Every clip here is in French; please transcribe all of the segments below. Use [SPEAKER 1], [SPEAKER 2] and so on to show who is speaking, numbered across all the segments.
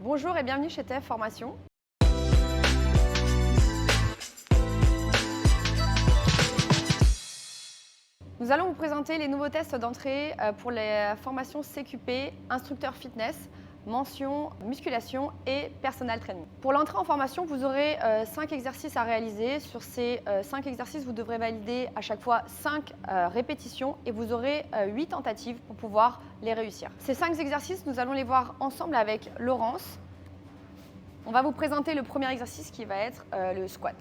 [SPEAKER 1] Bonjour et bienvenue chez TF Formation. Nous allons vous présenter les nouveaux tests d'entrée pour les formations CQP, instructeur fitness, mention musculation et personal training. Pour l'entrée en formation, vous aurez 5 exercices à réaliser. Sur ces 5 exercices, vous devrez valider à chaque fois 5 répétitions et vous aurez 8 tentatives pour pouvoir les réussir. Ces 5 exercices, nous allons les voir ensemble avec Laurence. On va vous présenter le premier exercice qui va être le squat.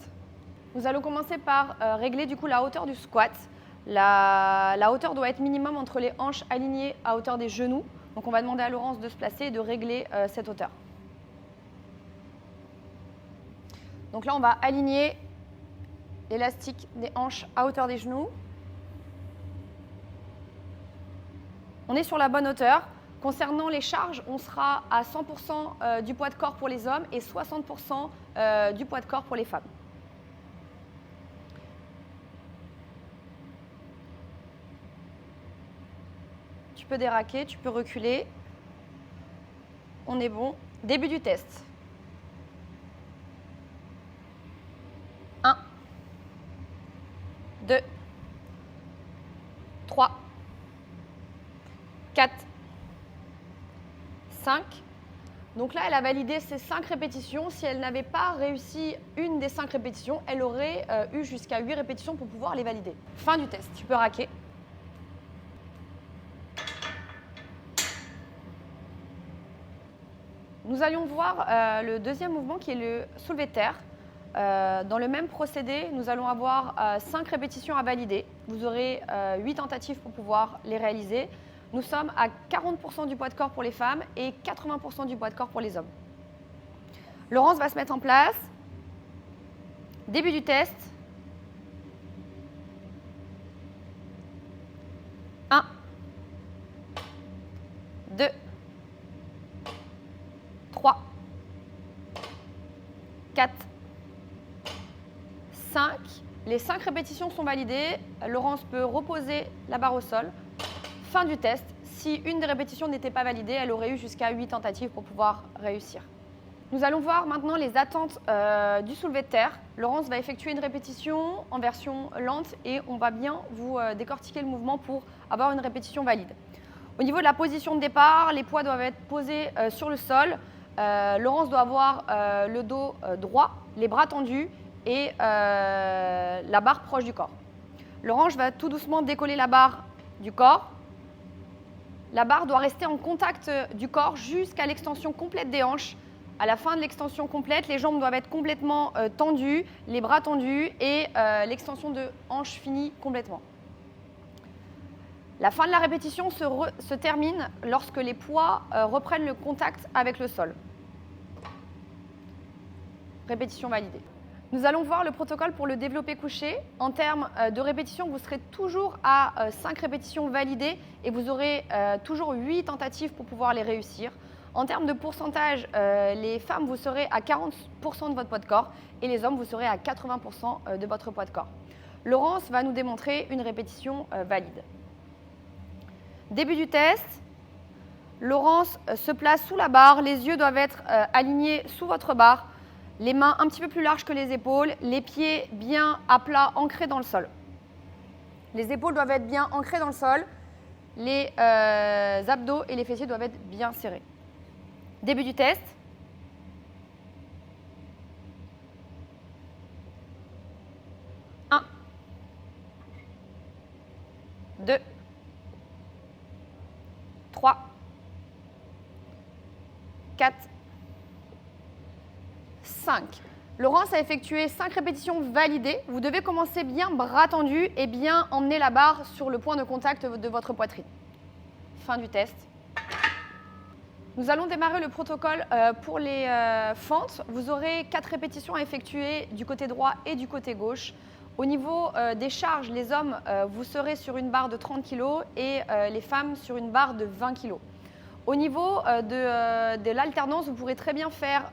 [SPEAKER 1] Nous allons commencer par régler du coup la hauteur du squat. La hauteur doit être minimum entre les hanches alignées à hauteur des genoux. Donc on va demander à Laurence de se placer et de régler cette hauteur. Donc là, on va aligner l'élastique des hanches à hauteur des genoux. On est sur la bonne hauteur. Concernant les charges, on sera à 100% du poids de corps pour les hommes et 60% du poids de corps pour les femmes. Tu peux déraquer, tu peux reculer. On est bon. Début du test. 1, 2, 3, 4, 5. Donc là, elle a validé ses 5 répétitions. Si elle n'avait pas réussi une des 5 répétitions, elle aurait eu jusqu'à 8 répétitions pour pouvoir les valider. Fin du test. Tu peux raquer. Nous allions voir le deuxième mouvement qui est le soulevé de terre. Dans le même procédé, nous allons avoir 5 répétitions à valider. Vous aurez 8 tentatives pour pouvoir les réaliser. Nous sommes à 40% du poids de corps pour les femmes et 80% du poids de corps pour les hommes. Laurence va se mettre en place. Début du test. 1, 2, 3, 4, 5. Les 5 répétitions sont validées. Laurence peut reposer la barre au sol. Fin du test. Si une des répétitions n'était pas validée, elle aurait eu jusqu'à 8 tentatives pour pouvoir réussir. Nous allons voir maintenant les attentes du soulevé de terre. Laurence va effectuer une répétition en version lente et on va bien vous décortiquer le mouvement pour avoir une répétition valide. Au niveau de la position de départ, les poids doivent être posés sur le sol. Laurence doit avoir le dos droit, les bras tendus et la barre proche du corps. Laurence va tout doucement décoller la barre du corps. La barre doit rester en contact du corps jusqu'à l'extension complète des hanches. À la fin de l'extension complète, les jambes doivent être complètement tendues, les bras tendus et l'extension de hanche finie complètement. La fin de la répétition se termine lorsque les poids reprennent le contact avec le sol. Répétition validée. Nous allons voir le protocole pour le développé couché. En termes de répétition, vous serez toujours à 5 répétitions validées et vous aurez toujours 8 tentatives pour pouvoir les réussir. En termes de pourcentage, les femmes, vous serez à 40% de votre poids de corps et les hommes, vous serez à 80% de votre poids de corps. Laurence va nous démontrer une répétition valide. Début du test. Laurence se place sous la barre, les yeux doivent être alignés sous votre barre. Les mains un petit peu plus larges que les épaules, les pieds bien à plat, ancrés dans le sol. Les épaules doivent être bien ancrées dans le sol, les abdos et les fessiers doivent être bien serrés. Début du test. 1, 2, 3, 4, 5. Laurence a effectué 5 répétitions validées. Vous devez commencer bien bras tendus et bien emmener la barre sur le point de contact de votre poitrine. Fin du test. Nous allons démarrer le protocole pour les fentes. Vous aurez 4 répétitions à effectuer du côté droit et du côté gauche. Au niveau des charges, les hommes, vous serez sur une barre de 30 kg et les femmes sur une barre de 20 kg. Au niveau de l'alternance, vous pourrez très bien faire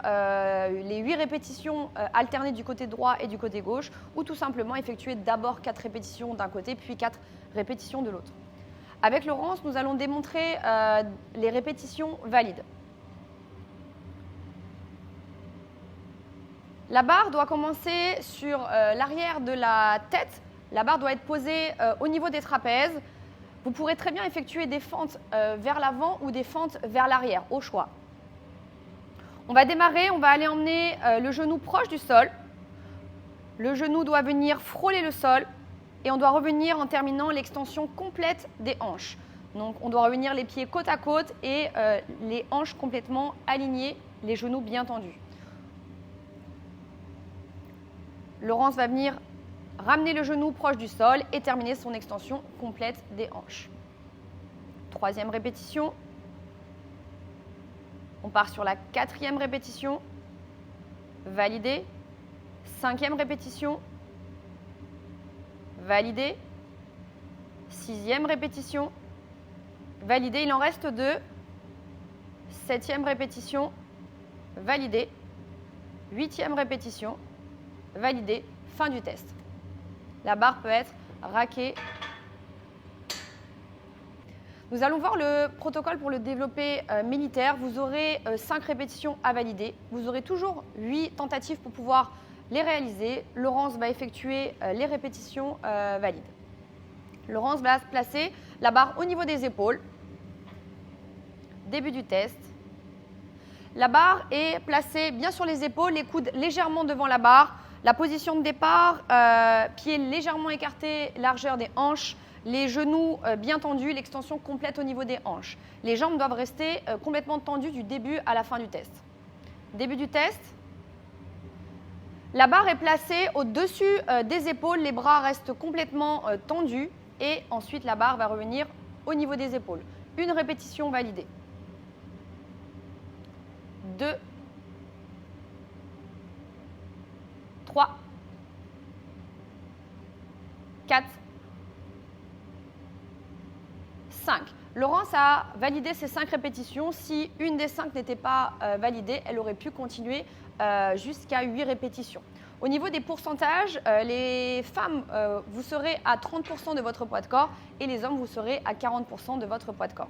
[SPEAKER 1] les 8 répétitions alternées du côté droit et du côté gauche ou tout simplement effectuer d'abord 4 répétitions d'un côté puis 4 répétitions de l'autre. Avec Laurence, nous allons démontrer les répétitions valides. La barre doit commencer sur l'arrière de la tête. La barre doit être posée au niveau des trapèzes. Vous pourrez très bien effectuer des fentes vers l'avant ou des fentes vers l'arrière, au choix. On va démarrer, on va aller emmener le genou proche du sol. Le genou doit venir frôler le sol et on doit revenir en terminant l'extension complète des hanches. Donc on doit revenir les pieds côte à côte et les hanches complètement alignées, les genoux bien tendus. Laurence va venir ramener le genou proche du sol et terminer son extension complète des hanches. Troisième répétition. On part sur la quatrième répétition. Validé. Cinquième répétition. Validé. Sixième répétition. Validé. Il en reste deux. Septième répétition. Validé. Huitième répétition. Validé. Fin du test. La barre peut être raquée. Nous allons voir le protocole pour le développé militaire. Vous aurez 5 répétitions à valider. Vous aurez toujours 8 tentatives pour pouvoir les réaliser. Laurence va effectuer les répétitions valides. Laurence va placer la barre au niveau des épaules. Début du test. La barre est placée bien sur les épaules, les coudes légèrement devant la barre. La position de départ, pieds légèrement écartés, largeur des hanches, les genoux bien tendus, l'extension complète au niveau des hanches. Les jambes doivent rester complètement tendues du début à la fin du test. Début du test. La barre est placée au-dessus des épaules, les bras restent complètement tendus et ensuite la barre va revenir au niveau des épaules. Une répétition validée. 2, 3, 4, 5. Laurence a validé ces 5 répétitions. Si une des 5 n'était pas validée, elle aurait pu continuer jusqu'à 8 répétitions. Au niveau des pourcentages, les femmes, vous serez à 30% de votre poids de corps et les hommes, vous serez à 40% de votre poids de corps.